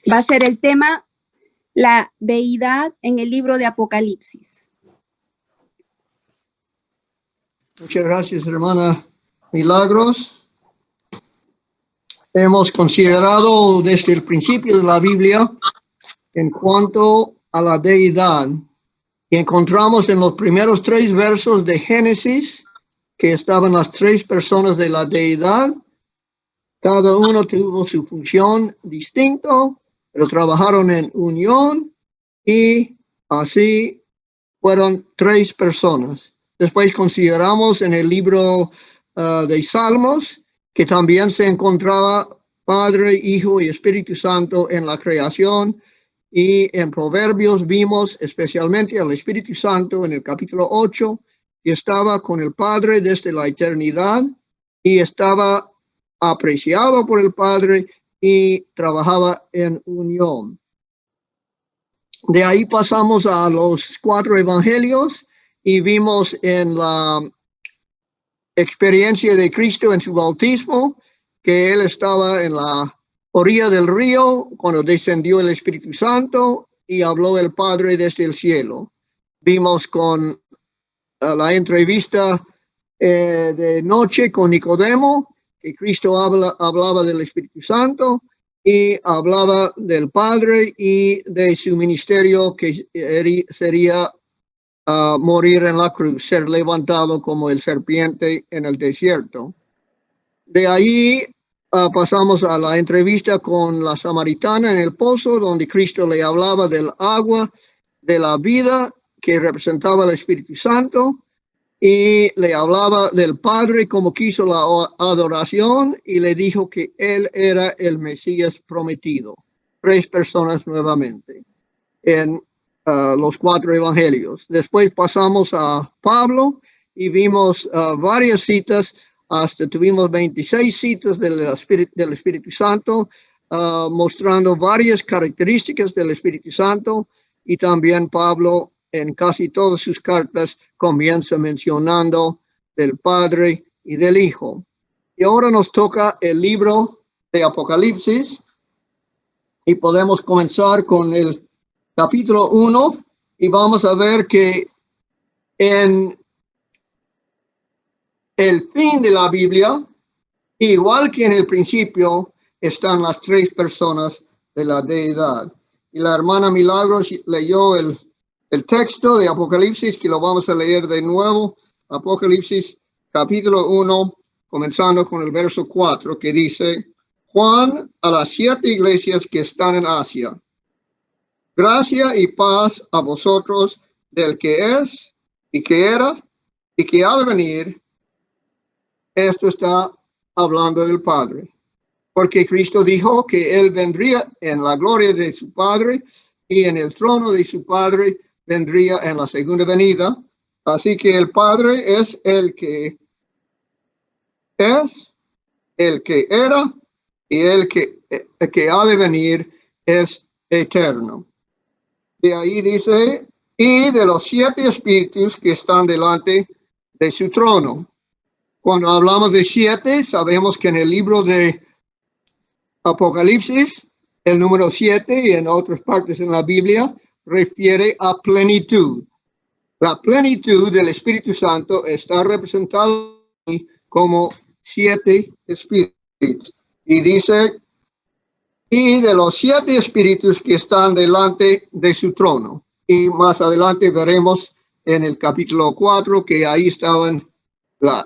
va a ser el tema, la deidad en el libro de Apocalipsis. Muchas gracias, hermana Milagros. Hemos considerado desde el principio de la Biblia en cuanto a la deidad. Y encontramos en los primeros 3 versos de Génesis que estaban las 3 personas de la deidad. Cada uno tuvo su función distinto, pero trabajaron en unión y así fueron 3 personas. Después consideramos en el libro de Salmos que también se encontraba Padre, Hijo y Espíritu Santo en la creación. Y en Proverbios vimos especialmente al Espíritu Santo en el capítulo 8, que estaba con el Padre desde la eternidad y estaba apreciado por el Padre y trabajaba en unión. De ahí pasamos a los 4 evangelios y vimos en la experiencia de Cristo en su bautismo que él estaba en la orilla del río cuando descendió el Espíritu Santo y habló el Padre desde el cielo. Vimos con la entrevista de noche con Nicodemo que Cristo hablaba del Espíritu Santo y hablaba del Padre y de su ministerio que sería morir en la cruz, ser levantado como el serpiente en el desierto. De ahí pasamos a la entrevista con la samaritana en el pozo, donde Cristo le hablaba del agua de la vida que representaba el Espíritu Santo y le hablaba del Padre como quiso la adoración y le dijo que él era el Mesías prometido. 3 personas nuevamente en los 4 evangelios. Después pasamos a Pablo y vimos varias citas, hasta tuvimos 26 citas del Espíritu Santo, mostrando varias características del Espíritu Santo, y también Pablo en casi todas sus cartas comienza mencionando del Padre y del Hijo. Y ahora nos toca el libro de Apocalipsis y podemos comenzar con el capítulo 1 y vamos a ver que en el fin de la Biblia, igual que en el principio, están las 3 personas de la deidad. Y la hermana Milagros leyó el texto de Apocalipsis, que lo vamos a leer de nuevo. Apocalipsis capítulo 1, comenzando con el verso 4, que dice: Juan a las 7 iglesias que están en Asia. Gracia y paz a vosotros del que es, y que era, y que ha de venir. Esto está hablando del Padre. Porque Cristo dijo que Él vendría en la gloria de su Padre y en el trono de su Padre vendría en la segunda venida. Así que el Padre es el que es, el que era y el que ha de venir es eterno. De ahí dice, y de los 7 espíritus que están delante de su trono. Cuando hablamos de 7, sabemos que en el libro de Apocalipsis, el número 7 y en otras partes en la Biblia refiere a plenitud. La plenitud del Espíritu Santo está representada como 7 espíritus. Y dice, y de los 7 espíritus que están delante de su trono. Y más adelante veremos en el capítulo 4 que ahí estaban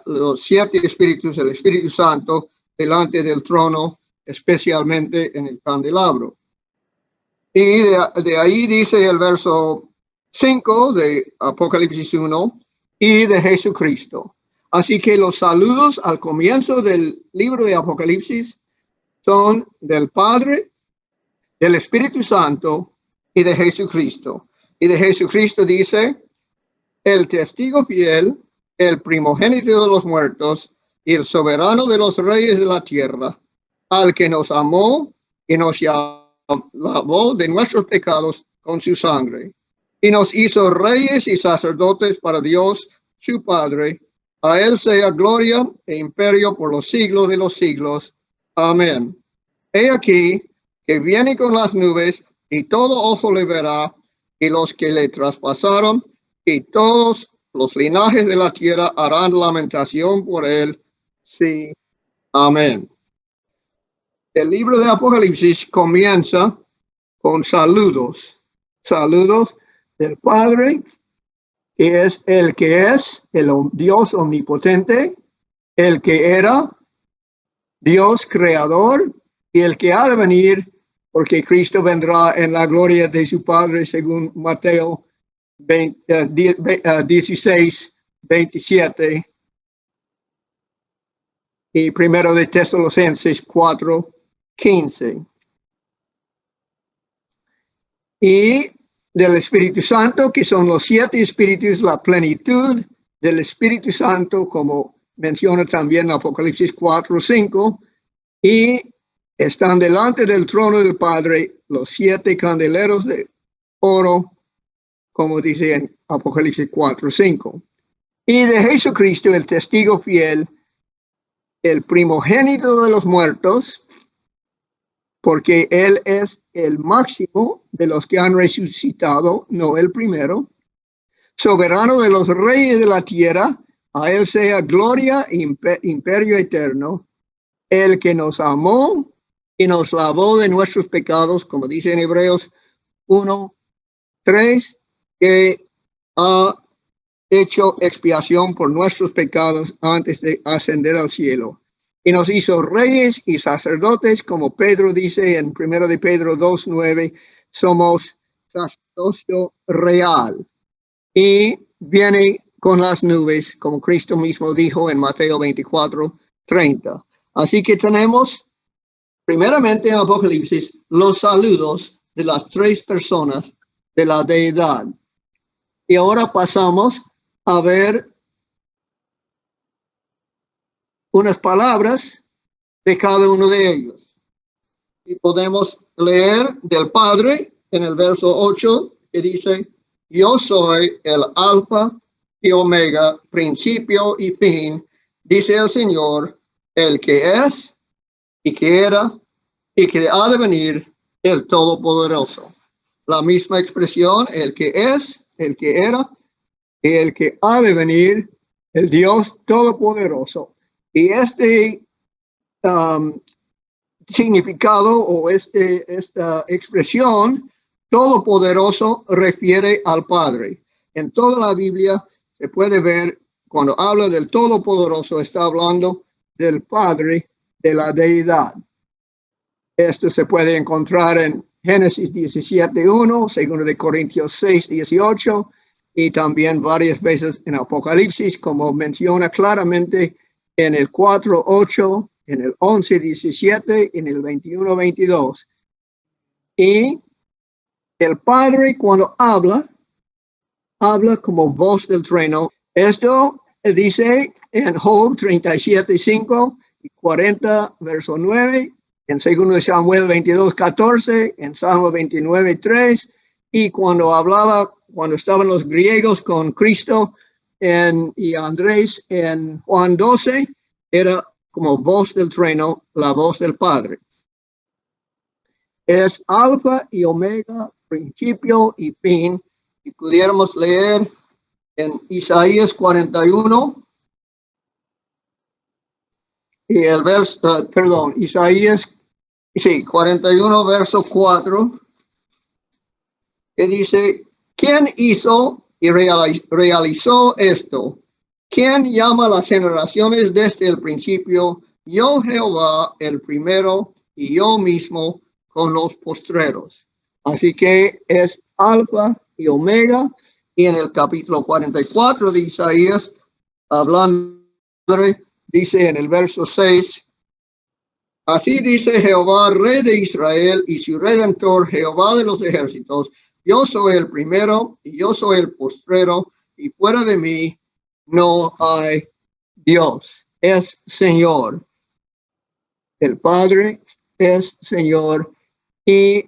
los 7 espíritus, el Espíritu Santo, delante del trono, especialmente en el candelabro. Y de ahí dice el verso 5 de Apocalipsis 1, y de Jesucristo. Así que los saludos al comienzo del libro de Apocalipsis son del Padre, del Espíritu Santo y de Jesucristo. Y de Jesucristo dice, el testigo fiel, el primogénito de los muertos y el soberano de los reyes de la tierra, al que nos amó y nos lavó de nuestros pecados con su sangre, y nos hizo reyes y sacerdotes para Dios su Padre. A él sea gloria e imperio por los siglos de los siglos. Amén. He aquí, que viene con las nubes, y todo ojo le verá, y los que le traspasaron, y todos los linajes de la tierra harán lamentación por él. Sí. Amén. El libro de Apocalipsis comienza con saludos. Saludos del Padre, que es, el Dios omnipotente, el que era, Dios creador, y el que ha de venir, porque Cristo vendrá en la gloria de su Padre, según Mateo 16, 27, y primero de Tesalonicenses 4, 15. Y del Espíritu Santo, que son los 7 espíritus, la plenitud del Espíritu Santo, como menciona también Apocalipsis 4, 5, y están delante del trono del Padre los 7 candeleros de oro, como dice en Apocalipsis 4, 5. Y de Jesucristo, el testigo fiel, el primogénito de los muertos, porque Él es el máximo de los que han resucitado, no el primero, soberano de los reyes de la tierra, a Él sea gloria e imperio eterno, el que nos amó y nos lavó de nuestros pecados, como dice en Hebreos 1, 3, que ha hecho expiación por nuestros pecados antes de ascender al cielo. Y nos hizo reyes y sacerdotes, como Pedro dice en 1 de Pedro 2, 9, somos sacerdocio real. Y viene con las nubes, como Cristo mismo dijo en Mateo 24, 30. Así que tenemos, primeramente en Apocalipsis, los saludos de las 3 personas de la deidad. Y ahora pasamos a ver unas palabras de cada uno de ellos. Y podemos leer del Padre en el verso 8, que dice, yo soy el alfa y omega, principio y fin, dice el Señor, el que es y que era y que ha de venir, el Todopoderoso. La misma expresión, el que es, el que era y el que ha de venir, el Dios Todopoderoso. Y este significado o esta expresión todopoderoso refiere al Padre. En toda la Biblia se puede ver cuando habla del todopoderoso está hablando del Padre de la deidad. Esto se puede encontrar en Génesis 17:1, 2 de Corintios 6:18 y también varias veces en Apocalipsis, como menciona claramente en el 4:8, en el 11:17, en el 21:22. Y el Padre cuando habla como voz del trueno. Esto dice en Job 37:5 y 40, verso 9, en 2 Samuel 22:14, en Salmo 29:3, y cuando estaban los griegos con Cristo y Andrés en Juan 12, era como voz del trueno, la voz del Padre. Es alfa y omega, principio y fin. Y pudiéramos leer en Isaías 41, y el verso, Isaías 41, verso 4, que dice, ¿quién hizo y realizó esto? ¿Quién llama las generaciones desde el principio? Yo Jehová el primero y yo mismo con los postreros. Así que es alfa y omega. Y en el capítulo 44 de Isaías, hablando, dice en el verso 6, así dice Jehová, Rey de Israel y su Redentor, Jehová de los ejércitos, yo soy el primero y yo soy el postrero, y fuera de mí no hay Dios. Es Señor. El Padre es Señor y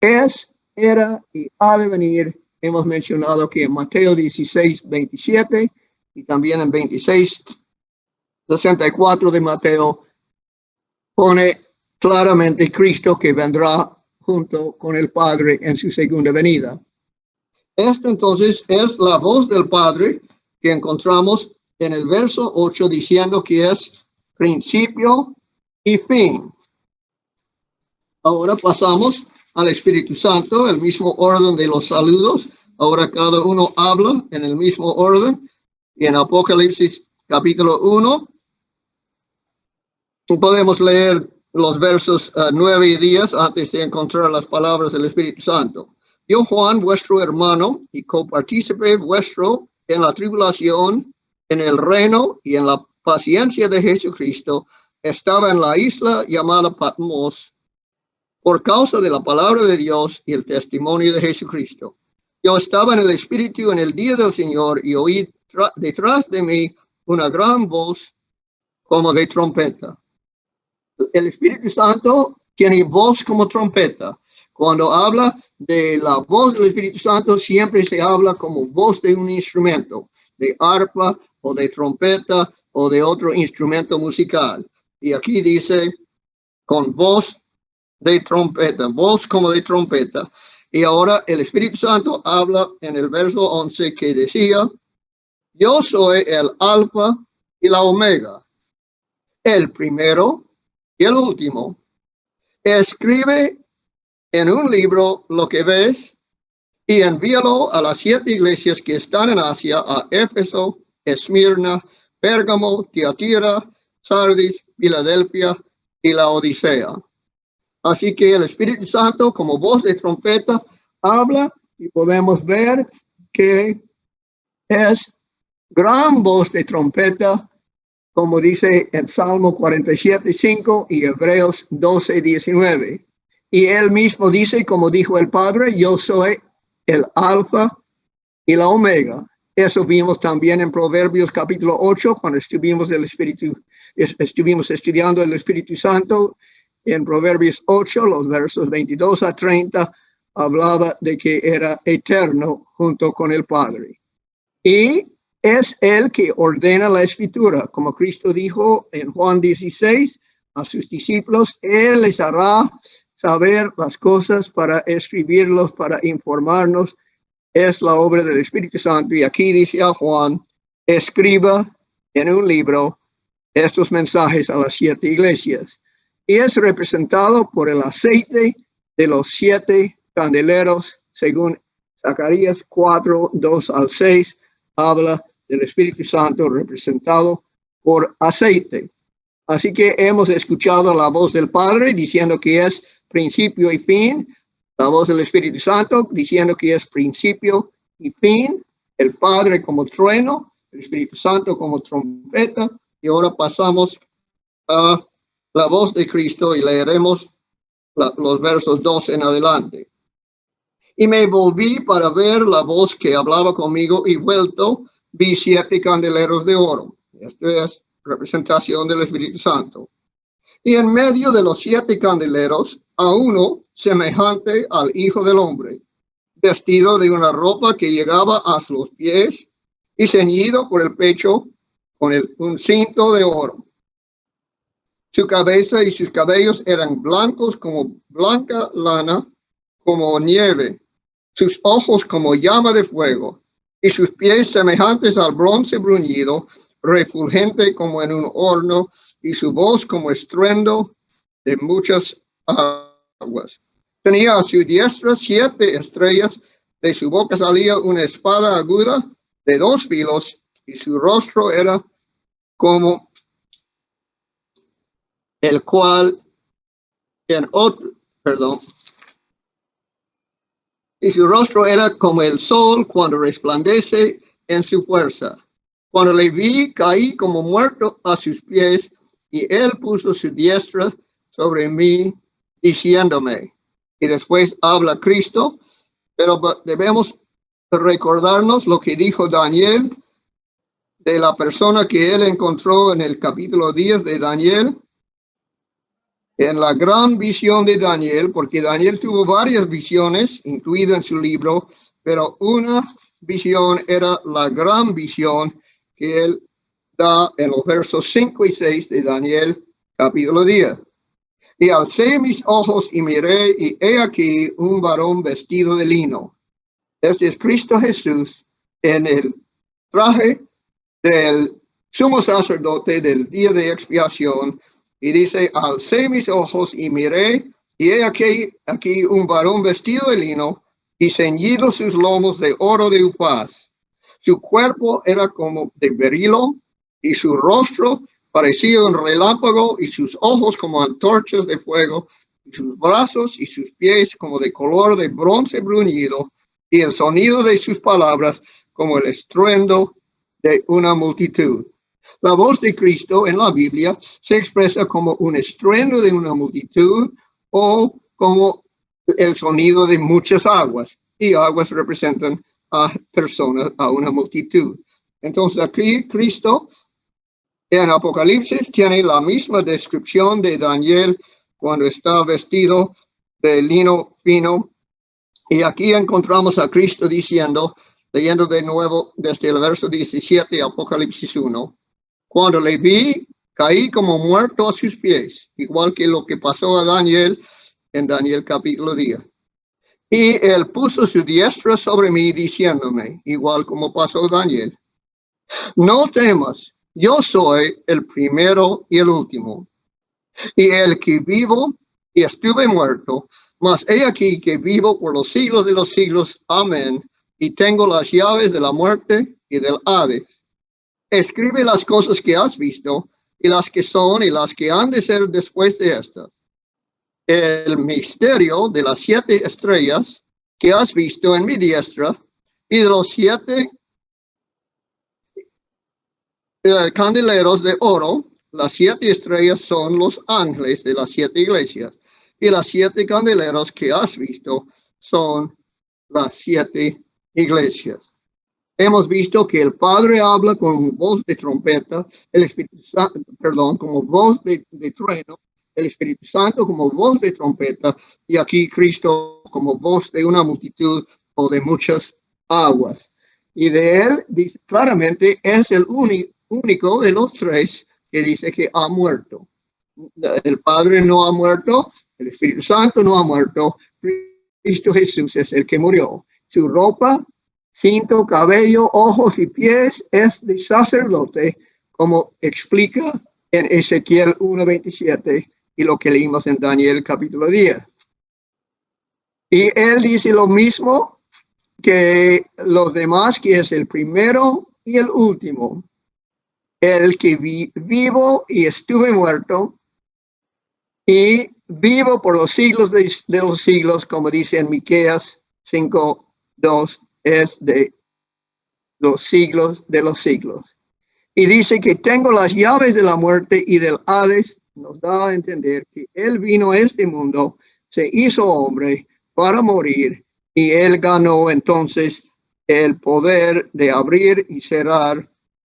es, era y ha de venir. Hemos mencionado que en Mateo 16:27 y también en 26:64 de Mateo pone claramente Cristo que vendrá junto con el Padre en su segunda venida. Esto entonces es la voz del Padre que encontramos en el verso 8 diciendo que es principio y fin. Ahora pasamos al Espíritu Santo, el mismo orden de los saludos. Ahora cada uno habla en el mismo orden. Y en Apocalipsis capítulo 1 podemos leer los versos 9 y 10 antes de encontrar las palabras del Espíritu Santo. Yo, Juan, vuestro hermano y copartícipe vuestro en la tribulación, en el reino y en la paciencia de Jesucristo, estaba en la isla llamada Patmos por causa de la palabra de Dios y el testimonio de Jesucristo. Yo estaba en el Espíritu en el día del Señor y oí detrás de mí una gran voz como de trompeta. El Espíritu Santo tiene voz como trompeta. Cuando habla de la voz del Espíritu Santo, siempre se habla como voz de un instrumento, de arpa o de trompeta o de otro instrumento musical. Y aquí dice con voz de trompeta, voz como de trompeta. Y ahora el Espíritu Santo habla en el verso 11 que decía, yo soy el alfa y la omega, el primero y el último. Escribe en un libro lo que ves y envíalo a las 7 iglesias que están en Asia, a Éfeso, Esmirna, Pérgamo, Tiatira, Sardis, Filadelfia y la Odisea. Así que el Espíritu Santo, como voz de trompeta, habla y podemos ver que es gran voz de trompeta, como dice en Salmo 47:5 y Hebreos 12:19. Y él mismo dice, como dijo el Padre, yo soy el alfa y la omega. Eso vimos también en Proverbios capítulo 8, cuando estuvimos estudiando el Espíritu Santo. En Proverbios 8, los versos 22 a 30, hablaba de que era eterno junto con el Padre. Y es él que ordena la escritura, como Cristo dijo en Juan 16 a sus discípulos, él les hará saber las cosas para escribirlos, para informarnos. Es la obra del Espíritu Santo. Y aquí dice a Juan, escriba en un libro estos mensajes a las 7 iglesias. Y es representado por el aceite de los 7 candeleros, según Zacarías 4, 2 al 6, habla del Espíritu Santo representado por aceite. Así que hemos escuchado la voz del Padre diciendo que es principio y fin, la voz del Espíritu Santo diciendo que es principio y fin, el Padre como trueno, el Espíritu Santo como trompeta, y ahora pasamos a la voz de Cristo y leeremos los versos 2 en adelante. Y me volví para ver la voz que hablaba conmigo y vuelto vi 7 candeleros de oro. Esto es representación del Espíritu Santo. Y en medio de los 7 candeleros, a uno semejante al Hijo del Hombre, vestido de una ropa que llegaba hasta los pies y ceñido por el pecho con un cinto de oro. Su cabeza y sus cabellos eran blancos como blanca lana, como nieve, sus ojos como llama de fuego, y sus pies semejantes al bronce bruñido, refulgente como en un horno, y su voz como estruendo de muchas aguas. Tenía a su diestra 7 estrellas, de su boca salía una espada aguda de 2 filos, y su rostro era como el cual y su rostro era como el sol cuando resplandece en su fuerza. Cuando le vi, caí como muerto a sus pies, y él puso su diestra sobre mí, diciéndome, y después habla Cristo, pero debemos recordarnos lo que dijo Daniel, de la persona que él encontró en el capítulo 10 de Daniel, en la gran visión de Daniel, porque Daniel tuvo varias visiones incluidas en su libro, pero una visión era la gran visión que él da en los versos 5 y 6 de Daniel capítulo 10. Y alcé mis ojos y miré, y he aquí un varón vestido de lino. Este es Cristo Jesús en el traje del sumo sacerdote del día de expiación. Y dice, alcé mis ojos y miré, y he aquí un varón vestido de lino y ceñido sus lomos de oro de Ufaz. Su cuerpo era como de berilo, y su rostro parecía un relámpago, y sus ojos como antorchas de fuego, y sus brazos y sus pies como de color de bronce bruñido, y el sonido de sus palabras como el estruendo de una multitud. La voz de Cristo en la Biblia se expresa como un estruendo de una multitud o como el sonido de muchas aguas, y aguas representan a personas, a una multitud. Entonces aquí Cristo en Apocalipsis tiene la misma descripción de Daniel cuando está vestido de lino fino, y aquí encontramos a Cristo diciendo, leyendo de nuevo desde el verso 17, Apocalipsis 1, cuando le vi, caí como muerto a sus pies, igual que lo que pasó a Daniel en Daniel capítulo 10. Y él puso su diestra sobre mí, diciéndome, igual como pasó Daniel, no temas, yo soy el primero y el último, y el que vivo y estuve muerto, mas he aquí que vivo por los siglos de los siglos. Amén. Y tengo las llaves de la muerte y del Hades. Escribe las cosas que has visto, y las que son, y las que han de ser después de estas. El misterio de las 7 estrellas que has visto en mi diestra, y de los 7 candeleros de oro. Las 7 estrellas son los ángeles de las 7 iglesias, y las 7 candeleros que has visto son las 7 iglesias. Hemos visto que el Padre habla con voz de trompeta, el Espíritu Santo, perdón, como voz de trueno, el Espíritu Santo como voz de trompeta, y aquí Cristo como voz de una multitud o de muchas aguas. Y de él dice claramente, es el único de los 3 que dice que ha muerto. El Padre no ha muerto, el Espíritu Santo no ha muerto, Cristo Jesús es el que murió. Su ropa, cinto, cabello, ojos y pies es de sacerdote, como explica en Ezequiel 1:27 y lo que leímos en Daniel capítulo 10. Y él dice lo mismo que los demás, que es el primero y el último, el que vivo y estuve muerto, y vivo por los siglos de los siglos, como dice en Miqueas 5:2, es de los siglos de los siglos. Y dice que tengo las llaves de la muerte y del Hades. Nos da a entender que él vino a este mundo, se hizo hombre para morir, y él ganó entonces el poder de abrir y cerrar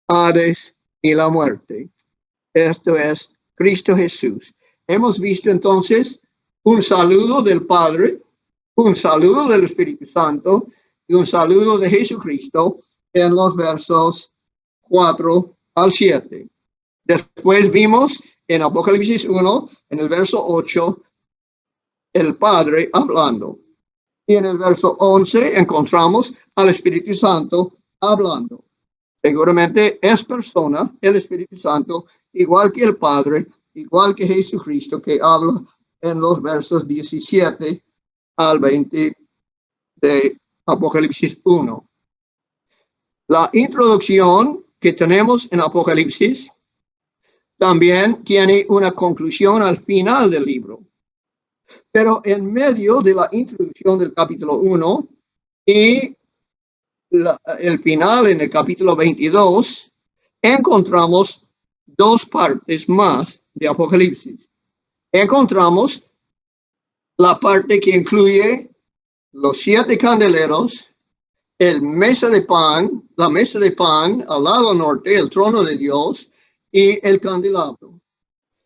Hades y la muerte. Esto es Cristo Jesús. Hemos visto entonces un saludo del Padre, un saludo del Espíritu Santo y un saludo de Jesucristo en los versos 4 al 7. Después vimos en Apocalipsis 1, en el verso 8, el Padre hablando. Y en el verso 11 encontramos al Espíritu Santo hablando. Seguramente es persona, el Espíritu Santo, igual que el Padre, igual que Jesucristo, que habla en los versos 17 al 20 de Apocalipsis 1. La introducción que tenemos en Apocalipsis también tiene una conclusión al final del libro. Pero en medio de la introducción del capítulo 1 y el final en el capítulo 22, encontramos 2 partes más de Apocalipsis. Encontramos la parte que incluye los 7 candeleros, la mesa de pan al lado norte, el trono de Dios y el candelabro.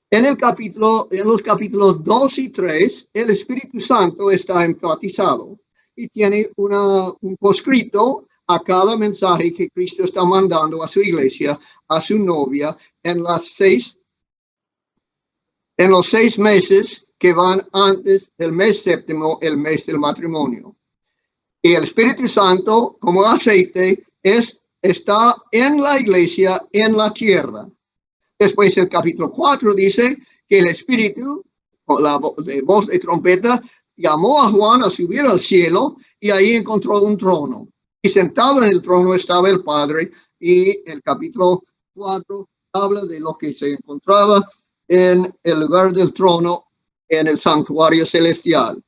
En los capítulos 2 y 3, el Espíritu Santo está enfatizado y tiene un poscrito a cada mensaje que Cristo está mandando a su iglesia, a su novia, en las 6 en los 6 meses que van antes del mes séptimo, el mes del matrimonio. Y el Espíritu Santo, como aceite, está en la iglesia, en la tierra. Después el capítulo 4 dice que el Espíritu, con la voz de trompeta, llamó a Juan a subir al cielo y ahí encontró un trono. Y sentado en el trono estaba el Padre, y el capítulo 4 habla de lo que se encontraba en el lugar del trono en el santuario celestial.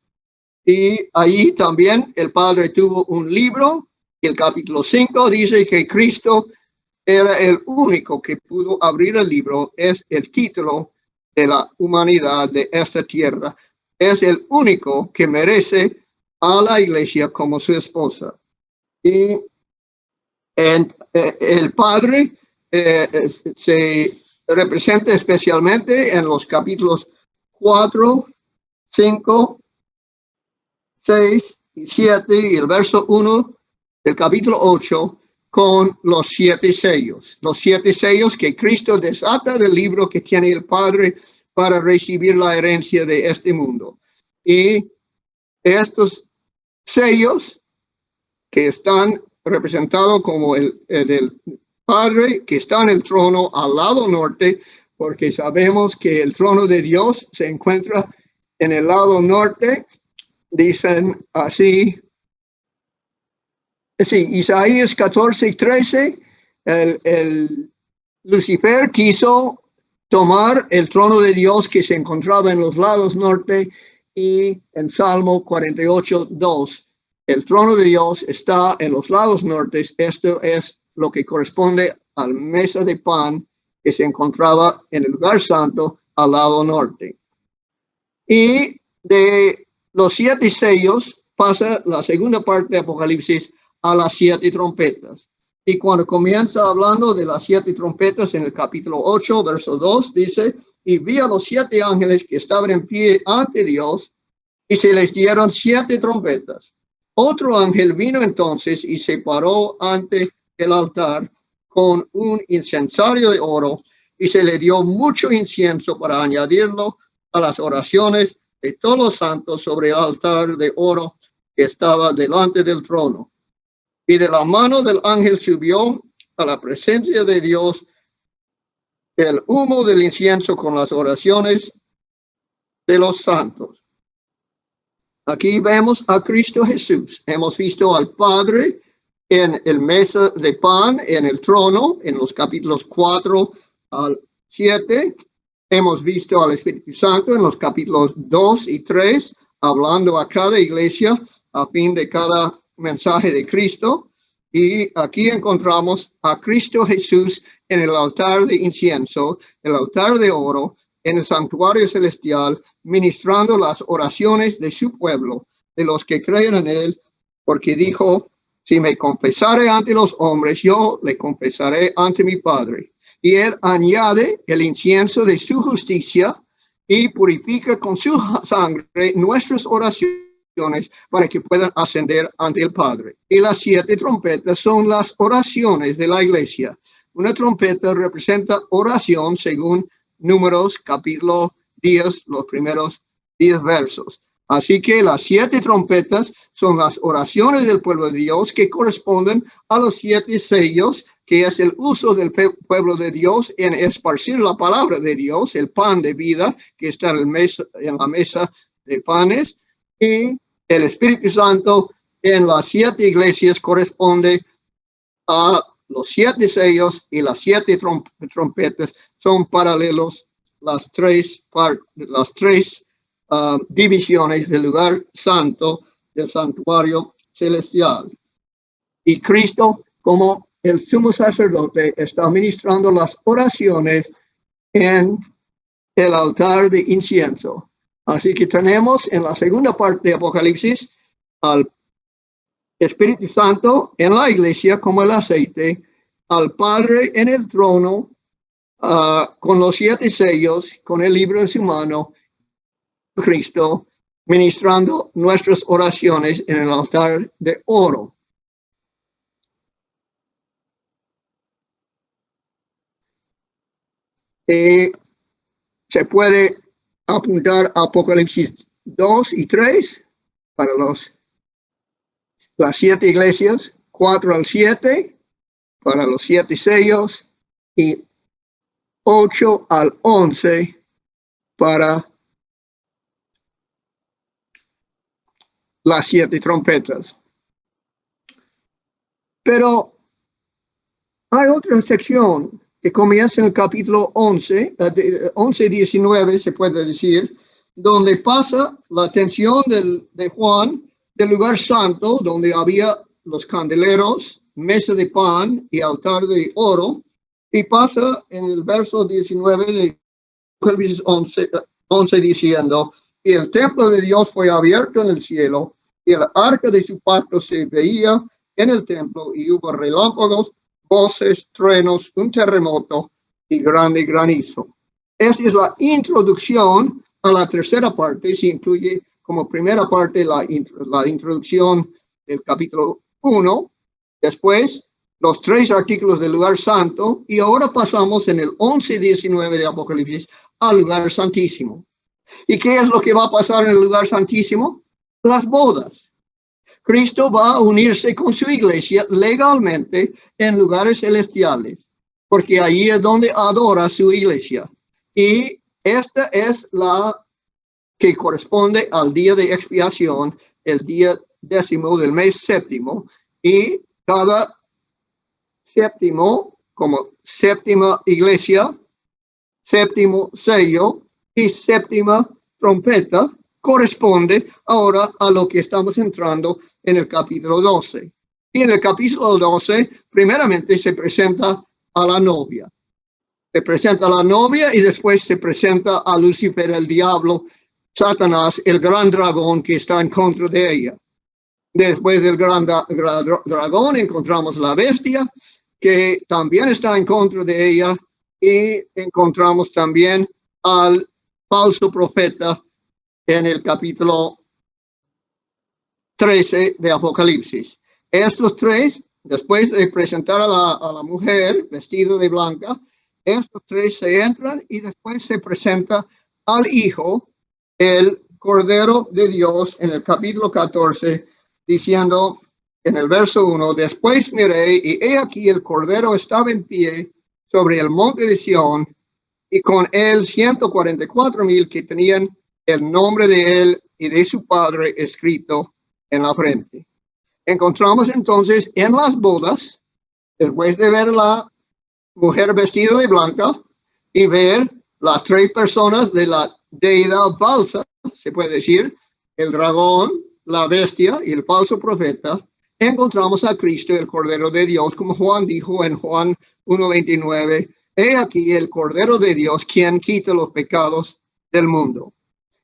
Y ahí también el Padre tuvo un libro. El capítulo 5 dice que Cristo era el único que pudo abrir el libro. Es el título de la humanidad de esta tierra. Es el único que merece a la iglesia como su esposa. Y el Padre se representa especialmente en los capítulos 4, 5, 6 y 7 y el verso 1 del capítulo 8 con los 7 sellos. Los 7 sellos que Cristo desata del libro que tiene el Padre para recibir la herencia de este mundo. Y estos sellos que están representados como el del Padre que está en el trono al lado norte, porque sabemos que el trono de Dios se encuentra en el lado norte. Dicen así, sí, Isaías 14:13, el Lucifer quiso tomar el trono de Dios que se encontraba en los lados norte, y en Salmo 48:2, el trono de Dios está en los lados nortes. Esto es lo que corresponde a la mesa de pan que se encontraba en el lugar santo al lado norte. Y de los 7 sellos pasa la segunda parte de Apocalipsis a las 7 trompetas. Y cuando comienza hablando de las 7 trompetas en el capítulo 8, verso 2, dice: y vi a los 7 ángeles que estaban en pie ante Dios, y se les dieron 7 trompetas. Otro ángel vino entonces y se paró ante el altar con un incensario de oro, y se le dio mucho incienso para añadirlo a las oraciones de todos los santos sobre el altar de oro que estaba delante del trono. Y de la mano del ángel subió a la presencia de Dios el humo del incienso con las oraciones de los santos. Aquí vemos a Cristo Jesús. Hemos visto al Padre en el mesa de pan, en el trono, en los capítulos 4 al 7. Hemos visto al Espíritu Santo en los capítulos 2 y 3, hablando a cada iglesia a fin de cada mensaje de Cristo. Y aquí encontramos a Cristo Jesús en el altar de incienso, el altar de oro, en el santuario celestial, ministrando las oraciones de su pueblo, de los que creen en él, porque dijo: si me confesare ante los hombres, yo le confesaré ante mi Padre. Y él añade el incienso de su justicia y purifica con su sangre nuestras oraciones para que puedan ascender ante el Padre. Y las 7 trompetas son las oraciones de la iglesia. Una trompeta representa oración según Números, capítulo 10, los primeros 10 versos. Así que las 7 trompetas son las oraciones del pueblo de Dios que corresponden a los 7 sellos, que es el uso del pueblo de Dios en esparcir la palabra de Dios, el pan de vida que está en la mesa de panes. Y el Espíritu Santo en las 7 iglesias corresponde a los 7 sellos, y las 7 trompetas son paralelos las tres divisiones del lugar santo, del santuario celestial. Y Cristo, como el sumo sacerdote, está ministrando las oraciones en el altar de incienso. Así que tenemos en la segunda parte de Apocalipsis al Espíritu Santo en la iglesia como el aceite, al Padre en el trono, con los 7 sellos, con el libro en su mano, Cristo ministrando nuestras oraciones en el altar de oro. Se puede apuntar a Apocalipsis 2 y 3 para las 7 iglesias, 4 al 7 para los 7 sellos y 8 al 11 para las 7 trompetas. Pero hay otra sección que comienza en el capítulo 11, 11-19 se puede decir, donde pasa la atención de Juan del lugar santo, donde había los candeleros, mesa de pan y altar de oro, y pasa en el verso 19 de Apocalipsis 11 diciendo, y el templo de Dios fue abierto en el cielo, y el arca de su pacto se veía en el templo, y hubo relámpagos, voces, truenos, un terremoto y grande granizo. Esa es la introducción a la tercera parte. Se incluye como primera parte la introducción del capítulo 1, después los 3 artículos del lugar santo, y ahora pasamos en el 11-19 de Apocalipsis al lugar santísimo. ¿Y qué es lo que va a pasar en el lugar santísimo? Las bodas. Cristo va a unirse con su iglesia legalmente en lugares celestiales, porque allí es donde adora su iglesia. Y esta es la que corresponde al día de expiación, el día 10º del mes séptimo, y cada séptimo, como séptima iglesia, séptimo sello y séptima trompeta, corresponde ahora a lo que estamos entrando en el capítulo 12. Y en el capítulo 12, primeramente se presenta a la novia. Se presenta a la novia y después se presenta a Lucifer, el diablo, Satanás, el gran dragón que está en contra de ella. Después del gran dragón encontramos la bestia, que también está en contra de ella, y encontramos también al falso profeta en el capítulo 13 de Apocalipsis. Estos 3, después de presentar a la mujer vestida de blanca, estos 3 se entran y después se presenta al Hijo, el Cordero de Dios, en el capítulo 14, diciendo en el verso 1, después miré y he aquí el Cordero estaba en pie sobre el monte de Sión, y con él 144,000 que tenían el nombre de él y de su padre escrito en la frente. Encontramos entonces en las bodas, después de ver la mujer vestida de blanca y ver las 3 personas de la deidad falsa, se puede decir, el dragón, la bestia y el falso profeta, encontramos a Cristo, el Cordero de Dios, como Juan dijo en Juan 1:29, he aquí el Cordero de Dios, quien quita los pecados del mundo.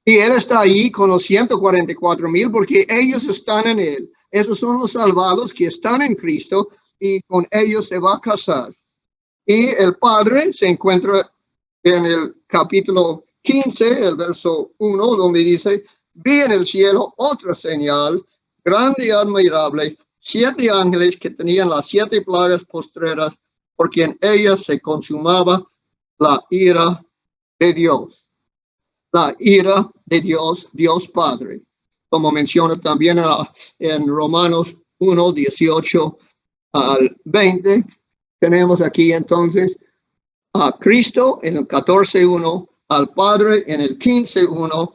Y él está ahí con los 144,000 porque ellos están en él. Esos son los salvados que están en Cristo y con ellos se va a casar. Y el Padre se encuentra en el capítulo 15, el verso 1, donde dice, vi en el cielo otra señal, grande y admirable, 7 ángeles que tenían las 7 plagas postreras, porque en ellas se consumaba la ira de Dios. La ira de Dios, Dios Padre. Como menciona también en Romanos 1, 18 al 20, tenemos aquí entonces a Cristo en el 14:1, al Padre en el 15:1,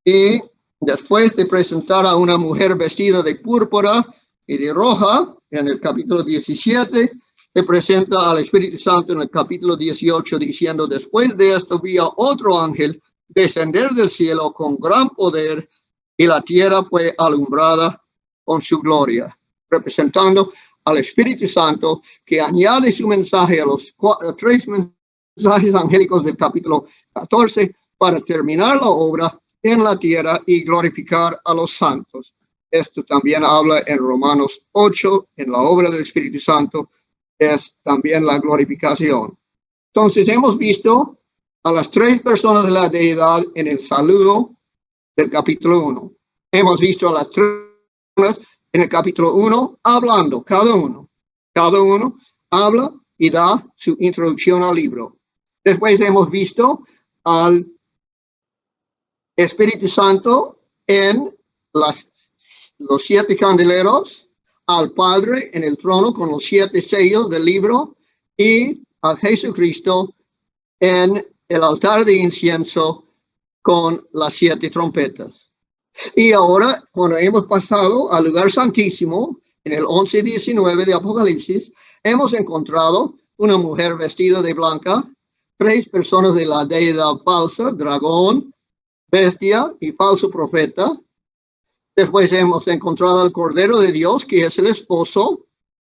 y después de presentar a una mujer vestida de púrpura y de roja en el capítulo 17, se presenta al Espíritu Santo en el capítulo 18 diciendo, después de esto vi a otro ángel descender del cielo con gran poder y la tierra fue alumbrada con su gloria, representando al Espíritu Santo que añade su mensaje a los 3 mensajes angélicos del capítulo 14 para terminar la obra en la tierra y glorificar a los santos. Esto también habla en Romanos 8, en la obra del Espíritu Santo, es también la glorificación. Entonces hemos visto a las 3 personas de la deidad en el saludo del capítulo 1. Hemos visto a las 3 personas en el capítulo 1 hablando, cada uno habla y da su introducción al libro. Después hemos visto al Espíritu Santo en los 7 candeleros, al Padre en el trono con los 7 sellos del libro y a Jesucristo en el altar de incienso con las 7 trompetas. Y ahora, cuando hemos pasado al lugar santísimo, en el 11:19 de Apocalipsis, hemos encontrado una mujer vestida de blanca, 3 personas de la deidad falsa, dragón, bestia y falso profeta. Después hemos encontrado al Cordero de Dios, que es el esposo.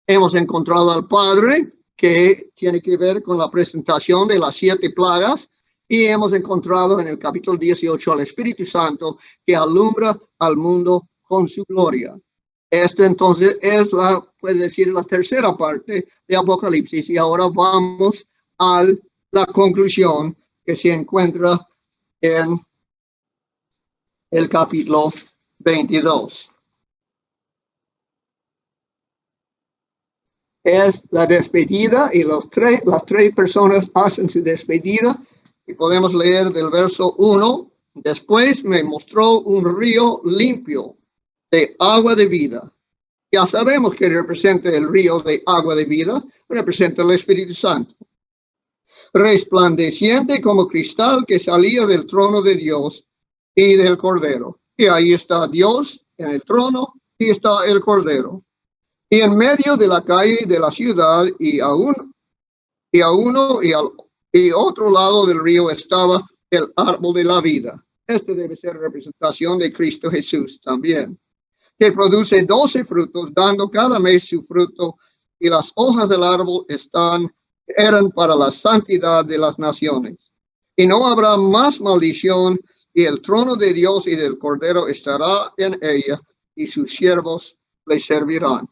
Hemos encontrado al Padre, que tiene que ver con la presentación de las 7 plagas. Y hemos encontrado en el capítulo 18 al Espíritu Santo, que alumbra al mundo con su gloria. Esta entonces es puede decir, la tercera parte de Apocalipsis. Y ahora vamos a la conclusión que se encuentra en el capítulo 22. Es la despedida y las 3 personas hacen su despedida. Y podemos leer del verso 1. Después me mostró un río limpio de agua de vida. Ya sabemos que representa el río de agua de vida, representa el Espíritu Santo. Resplandeciente como cristal que salía del trono de Dios y del Cordero. Y ahí está Dios en el trono y está el Cordero. Y en medio de la calle de la ciudad y a uno y otro lado del río estaba el árbol de la vida. Este debe ser representación de Cristo Jesús también, que produce 12 frutos, dando cada mes su fruto, y las hojas del árbol eran para la santidad de las naciones. Y no habrá más maldición, y el trono de Dios y del Cordero estará en ella, y sus siervos le servirán.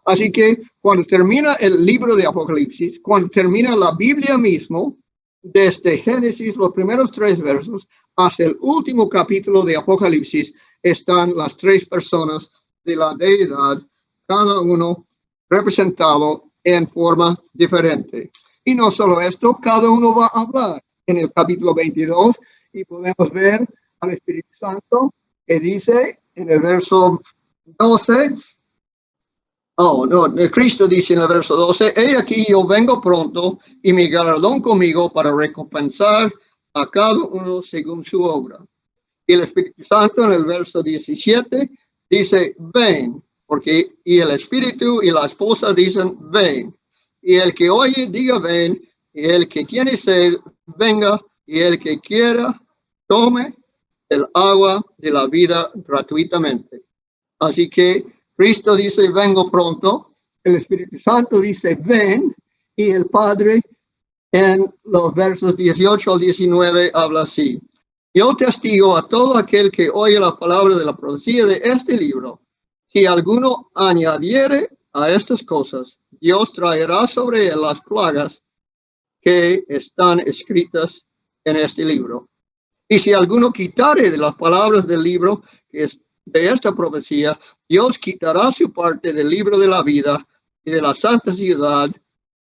Así que cuando termina el libro de Apocalipsis, cuando termina la Biblia mismo, desde Génesis, los primeros 3 versos, hasta el último capítulo de Apocalipsis, están las 3 personas de la deidad, cada uno representado en forma diferente. Y no solo esto, cada uno va a hablar en el capítulo 22 y podemos ver al Espíritu Santo que dice en el verso 12, Cristo dice en el verso 12, he aquí yo vengo pronto y mi galardón conmigo para recompensar a cada uno según su obra. Y el Espíritu Santo en el verso 17 dice, ven, y el Espíritu y la esposa dicen, ven. Y el que oye, diga, ven, y el que tiene sed, venga, y el que quiera, tome el agua de la vida gratuitamente. Así que Cristo dice, vengo pronto, el Espíritu Santo dice, ven, y el Padre en los versos 18 al 19 habla así. Yo testigo a todo aquel que oye la palabra de la profecía de este libro. Si alguno añadiere a estas cosas, Dios traerá sobre él las plagas que están escritas en este libro. Y si alguno quitare de las palabras del libro que es de esta profecía, Dios quitará su parte del libro de la vida y de la santa ciudad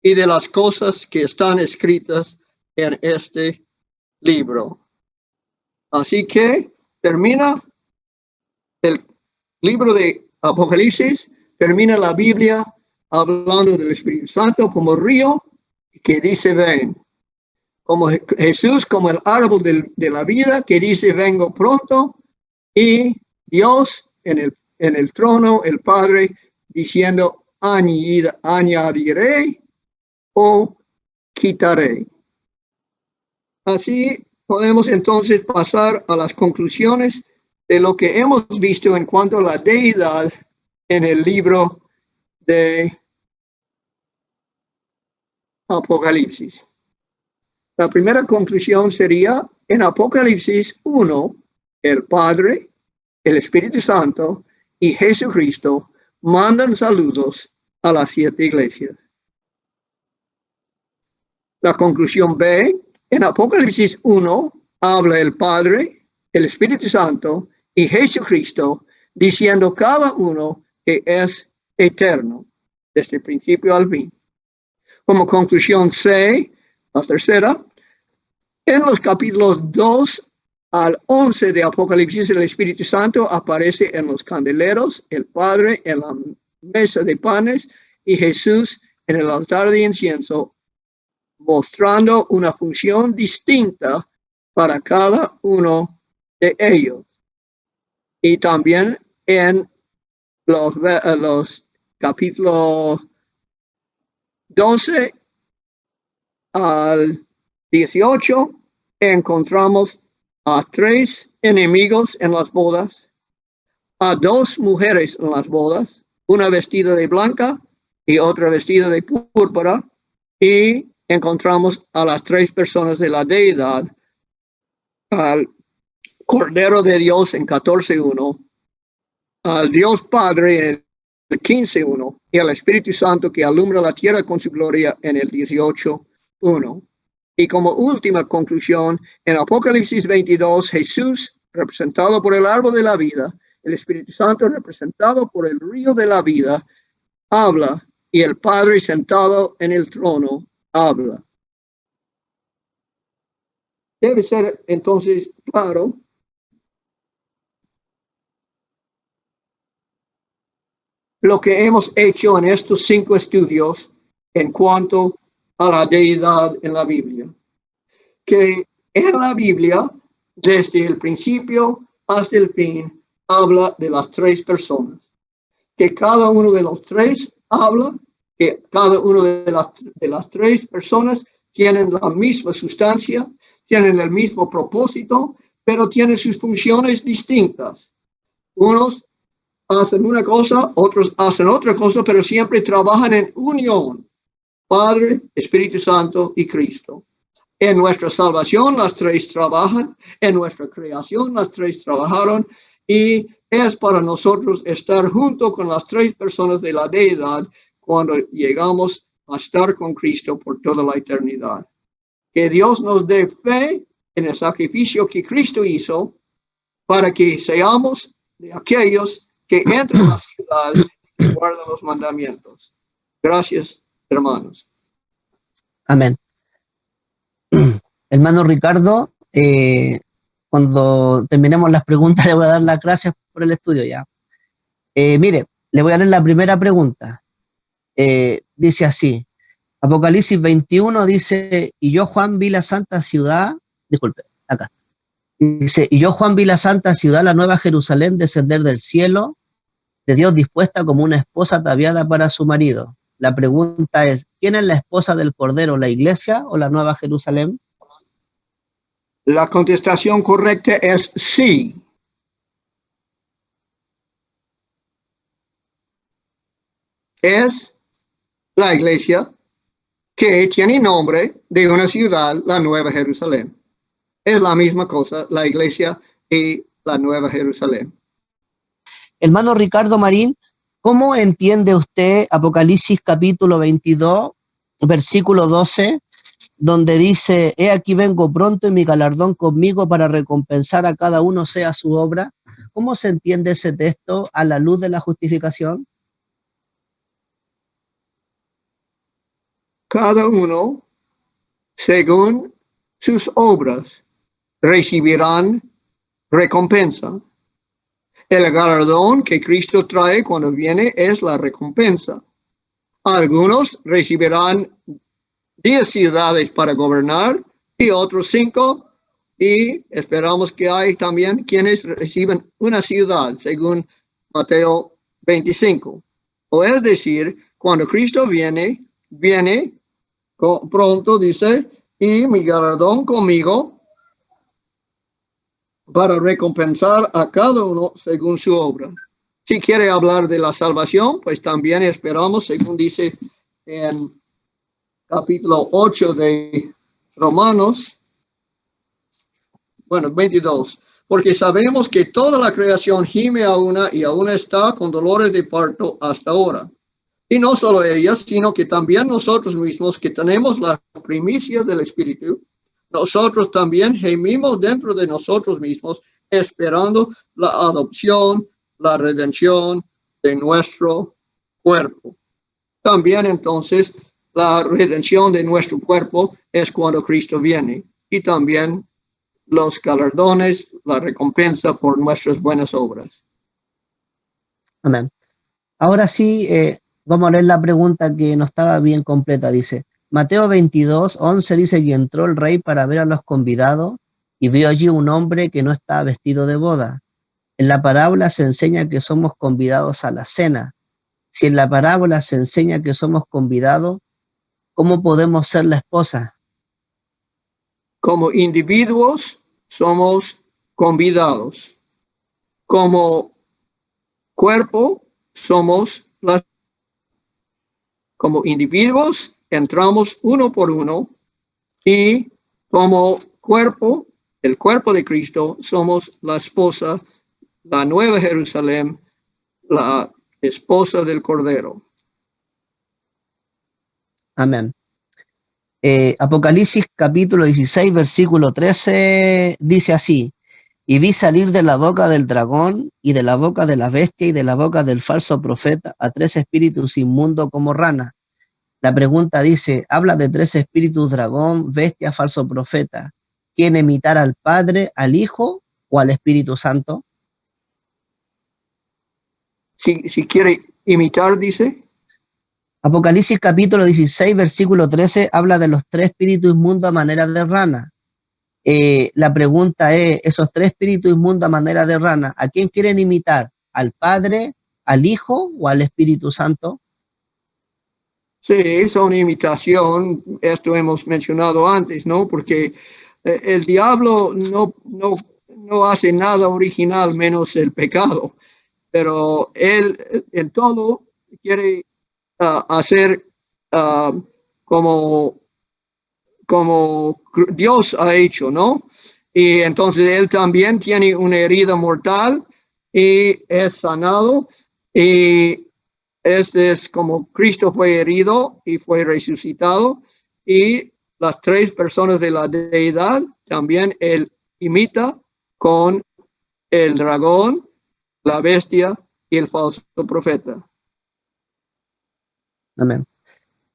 y de las cosas que están escritas en este libro. Así que termina el libro de Apocalipsis, termina la Biblia hablando del Espíritu Santo como río que dice ven, como Jesús como el árbol de la vida que dice vengo pronto, y Dios en el trono, el Padre diciendo añadiré o quitaré. Así podemos entonces pasar a las conclusiones de lo que hemos visto en cuanto a la deidad en el libro de Apocalipsis. La primera conclusión sería en Apocalipsis 1, el Padre, el Espíritu Santo y Jesucristo mandan saludos a las 7 iglesias. La conclusión B, en Apocalipsis 1 habla el Padre, el Espíritu Santo y Jesucristo diciendo cada uno que es eterno desde el principio al fin. Como conclusión C, la tercera, en los capítulos 2 al 11 de Apocalipsis, el Espíritu Santo aparece en los candeleros, el Padre en la mesa de panes y Jesús en el altar de incienso, mostrando una función distinta para cada uno de ellos. Y también en los capítulos 12 al 18 encontramos a 3 enemigos en las bodas, a 2 mujeres en las bodas, una vestida de blanca y otra vestida de púrpura, y encontramos a las 3 personas de la deidad, al Cordero de Dios en 14:1, al Dios Padre en el 15:1 y al Espíritu Santo que alumbra la tierra con su gloria en el 18:1. Y como última conclusión, en Apocalipsis 22, Jesús, representado por el árbol de la vida, el Espíritu Santo, representado por el río de la vida, habla, y el Padre sentado en el trono habla. Debe ser entonces claro lo que hemos hecho en estos 5 estudios en cuanto a la deidad en la Biblia. Que en la Biblia, desde el principio hasta el fin, habla de las 3 personas. Que cada uno de los 3 habla, que cada uno de las 3 personas tienen la misma sustancia, tienen el mismo propósito, pero tienen sus funciones distintas. Unos hacen una cosa, otros hacen otra cosa, pero siempre trabajan en unión. Padre, Espíritu Santo y Cristo. En nuestra salvación las 3 trabajan, en nuestra creación las 3 trabajaron, y es para nosotros estar junto con las 3 personas de la deidad cuando llegamos a estar con Cristo por toda la eternidad. Que Dios nos dé fe en el sacrificio que Cristo hizo para que seamos de aquellos que entran a la ciudad y guardan los mandamientos. Gracias, hermanos. Amén. Hermano Ricardo, cuando terminemos las preguntas le voy a dar las gracias por el estudio ya. Mire, le voy a leer la primera pregunta. Dice así, Apocalipsis 21 dice, y yo Juan vi la santa ciudad, disculpe, acá. Dice, y yo Juan vi la santa ciudad, la nueva Jerusalén, descender del cielo, de Dios dispuesta como una esposa ataviada para su marido. La pregunta es, ¿quién es la esposa del Cordero, la iglesia o la nueva Jerusalén? La contestación correcta es sí. Es la iglesia que tiene nombre de una ciudad, la Nueva Jerusalén. Es la misma cosa, la iglesia y la Nueva Jerusalén. Hermano Ricardo Marín, ¿cómo entiende usted Apocalipsis capítulo 22, versículo 12, donde dice, he aquí vengo pronto y mi galardón conmigo para recompensar a cada uno sea su obra? ¿Cómo se entiende ese texto a la luz de la justificación? Cada uno, según sus obras, recibirán recompensa. El galardón que Cristo trae cuando viene es la recompensa. Algunos recibirán 10 ciudades para gobernar y otros 5, y esperamos que hay también quienes reciben una ciudad, según Mateo 25. O es decir, cuando Cristo viene pronto, dice, y mi galardón conmigo para recompensar a cada uno según su obra. Si quiere hablar de la salvación, pues también esperamos, según dice en capítulo 8 de Romanos, 22, porque sabemos que toda la creación gime a una y aún está con dolores de parto hasta ahora. Y no solo ellas, sino que también nosotros mismos que tenemos la primicia del Espíritu, nosotros también gemimos dentro de nosotros mismos, esperando la adopción, la redención de nuestro cuerpo. También entonces la redención de nuestro cuerpo es cuando Cristo viene. Y también los galardones, la recompensa por nuestras buenas obras. Amén. Ahora sí, vamos a leer la pregunta que no estaba bien completa. Dice, Mateo 22:11 dice, y entró el rey para ver a los convidados y vio allí un hombre que no estaba vestido de boda. En la parábola se enseña que somos convidados a la cena. Si en la parábola se enseña que somos convidados, ¿cómo podemos ser la esposa? Como individuos somos convidados. Como cuerpo somos como individuos entramos uno por uno y como cuerpo, el cuerpo de Cristo, somos la esposa, la nueva Jerusalén, la esposa del Cordero. Amén. Apocalipsis capítulo 16, versículo 13 dice así, y vi salir de la boca del dragón y de la boca de la bestia y de la boca del falso profeta a 3 espíritus inmundos como rana. La pregunta dice, habla de 3 espíritus, dragón, bestia, falso profeta. ¿Quién imitar al Padre, al Hijo o al Espíritu Santo? Si quiere imitar, dice. Apocalipsis capítulo 16, versículo 13, habla de los 3 espíritus inmundos a manera de rana. La pregunta es, esos 3 espíritus inmundos a manera de rana, ¿a quién quieren imitar? ¿Al Padre, al Hijo o al Espíritu Santo? Sí, es una imitación, esto hemos mencionado antes, ¿no? Porque el diablo no hace nada original menos el pecado, pero él en todo quiere hacer como Dios ha hecho, ¿no? Y entonces él también tiene una herida mortal y es sanado. Y este es como Cristo fue herido y fue resucitado. Y las 3 personas de la deidad también él imita con el dragón, la bestia y el falso profeta. Amén.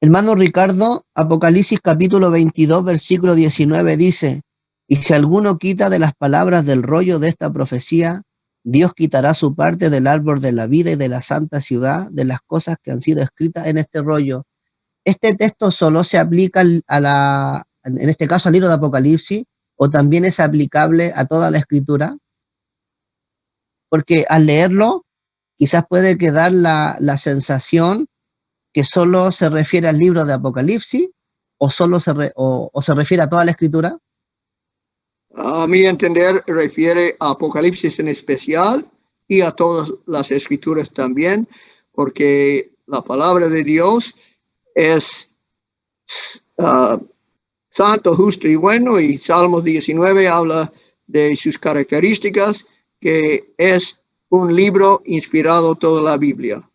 Hermano Ricardo, Apocalipsis capítulo 22, versículo 19 dice, y si alguno quita de las palabras del rollo de esta profecía, Dios quitará su parte del árbol de la vida y de la santa ciudad, de las cosas que han sido escritas en este rollo. ¿Este texto solo se aplica en este caso al libro de Apocalipsis, o también es aplicable a toda la escritura? Porque al leerlo, quizás puede quedar la sensación que solo se refiere al libro de Apocalipsis o solo se refiere a toda la escritura. A mi entender, refiere a Apocalipsis en especial y a todas las escrituras también, porque la palabra de Dios es santo, justo y bueno, y Salmos 19 habla de sus características, que es un libro inspirado toda la Biblia.